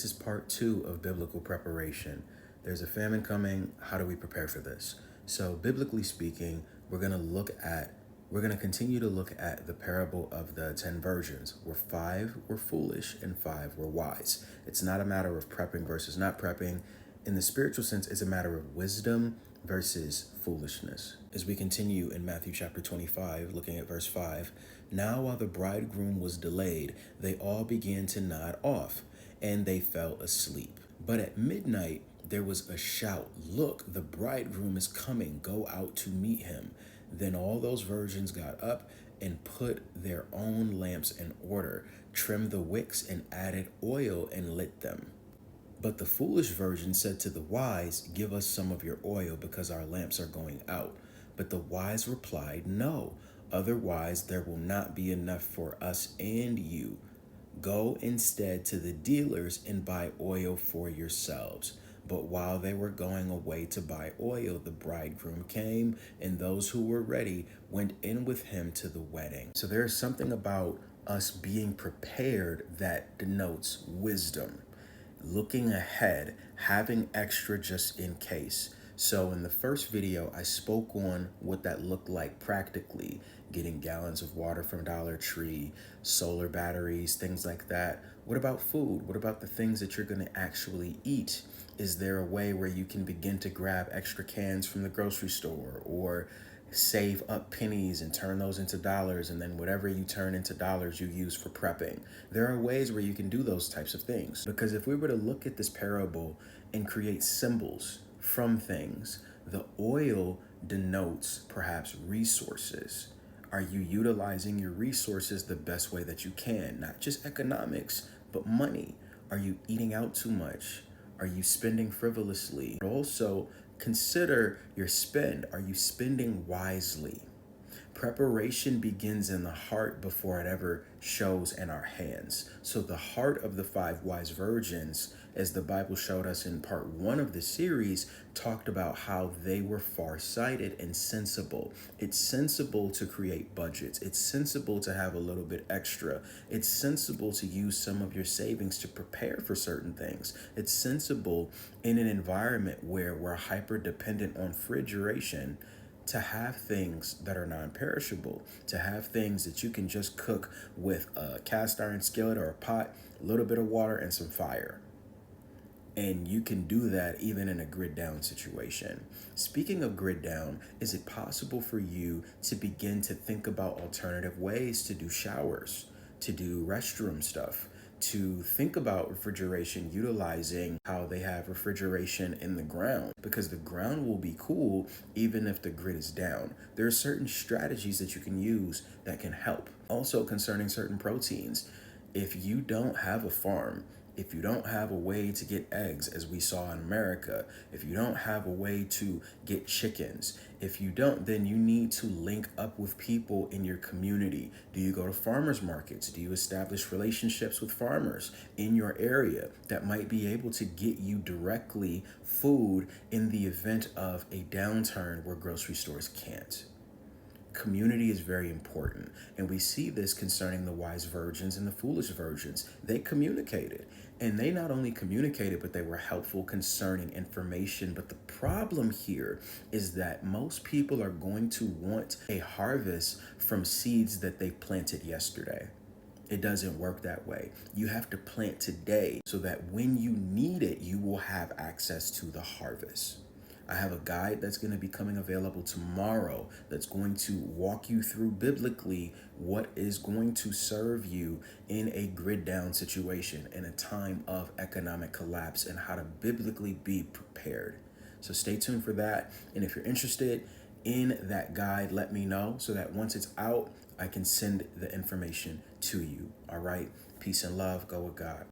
this is part 2 of biblical preparation. There's a famine coming. How do we prepare for this? So biblically speaking, we're going to continue to look at the parable of the 10 virgins, where 5 were foolish and 5 were wise. It's not a matter of prepping versus not prepping. In the spiritual sense, it's a matter of wisdom versus foolishness. As we continue in Matthew chapter 25, looking at verse 5, now while the bridegroom was delayed, they all began to nod off, and they fell asleep. But at midnight there was a shout, look, the bridegroom is coming, go out to meet him. Then all those virgins got up and put their own lamps in order, trimmed the wicks and added oil and lit them. But the foolish virgin said to the wise, give us some of your oil because our lamps are going out. But the wise replied, no, otherwise there will not be enough for us and you. Go instead to the dealers and buy oil for yourselves. But while they were going away to buy oil, the bridegroom came, and those who were ready went in with him to the wedding. So there's something about us being prepared that denotes wisdom. Looking ahead, having extra just in case. So in the first video, I spoke on what that looked like practically, getting gallons of water from Dollar Tree, solar batteries, things like that. What about food? What about the things that you're going to actually eat? Is there a way where you can begin to grab extra cans from the grocery store, or save up pennies and turn those into dollars, and then whatever you turn into dollars you use for prepping? There are ways where you can do those types of things, because if we were to look at this parable and create symbols from things, the oil denotes perhaps resources. Are you utilizing your resources the best way that you can? Not just economics, but money. Are you eating out too much? Are you spending frivolously? Also, consider your spend. Are you spending wisely? Preparation begins in the heart before it ever shows in our hands. So the heart of the 5 wise virgins, as the Bible showed us in part 1 of the series, talked about how they were farsighted and sensible. It's sensible to create budgets. It's sensible to have a little bit extra. It's sensible to use some of your savings to prepare for certain things. It's sensible in an environment where we're hyper dependent on refrigeration to have things that are non-perishable, to have things that you can just cook with a cast iron skillet or a pot, a little bit of water and some fire. And you can do that even in a grid down situation. Speaking of grid down, is it possible for you to begin to think about alternative ways to do showers, to do restroom stuff, to think about refrigeration, utilizing how they have refrigeration in the ground, because the ground will be cool even if the grid is down. There are certain strategies that you can use that can help. Also concerning certain proteins, if you don't have a farm, if you don't have a way to get eggs, as we saw in America, if you don't have a way to get chickens, if you don't, then you need to link up with people in your community. Do you go to farmers markets? Do you establish relationships with farmers in your area that might be able to get you directly food in the event of a downturn where grocery stores can't? Community is very important, and we see this concerning the wise virgins and the foolish virgins. They communicated, and they not only communicated, but they were helpful concerning information. But the problem here is that most people are going to want a harvest from seeds that they planted yesterday. It doesn't work that way. You have to plant today so that when you need it, you will have access to the harvest. I have a guide that's going to be coming available tomorrow that's going to walk you through biblically what is going to serve you in a grid down situation, in a time of economic collapse, and how to biblically be prepared. So stay tuned for that. And if you're interested in that guide, let me know so that once it's out, I can send the information to you. All right. Peace and love. Go with God.